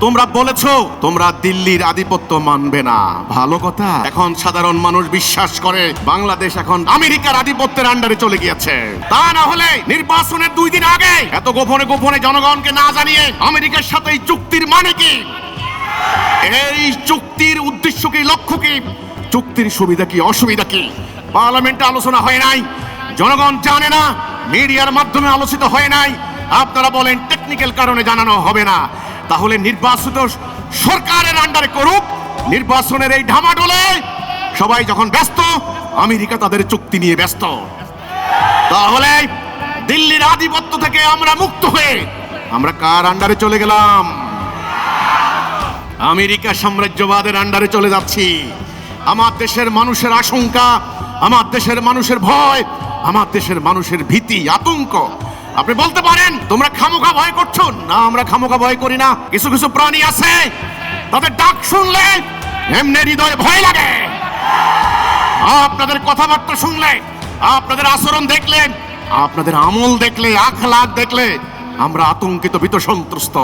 তোমরা বলেছো তোমরা দিল্লির আধিপত্য মানবে না, ভালো কথা। এখন সাধারণ মানুষ বিশ্বাস করে বাংলাদেশ এখন আমেরিকার আধিপত্যের আন্ডারে চলে গিয়েছে। তা না হলে নির্বাচনের 2 দিন আগে এত গোপনে গোপনে জনগণকে না জানিয়ে আমেরিকার সাথে এই চুক্তির মানে কি, এই চুক্তির উদ্দেশ্য কি, লক্ষ্য কি, চুক্তির সুবিধা কি, অসুবিধা কি পার্লামেন্টে আলোচনা হয় নাই, জনগণ জানে না, মিডিয়ার মাধ্যমে আলোচিত হয় নাই। আপনারা বলেন টেকনিক্যাল কারণে জানানো হবে না। তাহলে নির্বাচিত সরকারের আন্ডারে করুক, নির্বাচনের এই ঢামাডোলে সবাই যখন ব্যস্ত, আমেরিকা তাদের চুক্তি নিয়ে ব্যস্ত। তাহলে দিল্লির আধিপত্য থেকে আমরা মুক্ত হয়ে আমরা কার আন্ডারে চলে গেলাম? আমেরিকা সাম্রাজ্যবাদের আন্ডারে চলে যাচ্ছি। আমার দেশের মানুষের আশঙ্কা, আমার দেশের মানুষের ভয়, আমার দেশের মানুষের ভীতি, আতঙ্ক। আপনি বলতে পারেন তোমরা খামোখা ভয় করছো না, আমরা খামোখা ভয় করি না। কিছু কিছু প্রাণী আছে তাদের ডাক শুনলে এমনি হৃদয়ে ভয় লাগে। আপনাদের কথাবার্তা শুনলে, আপনাদের আচরণ দেখলে, আপনাদের আমল দেখলে, আখলাক দেখলে আমরা আতঙ্কিত, ভীত, সন্ত্রস্ত।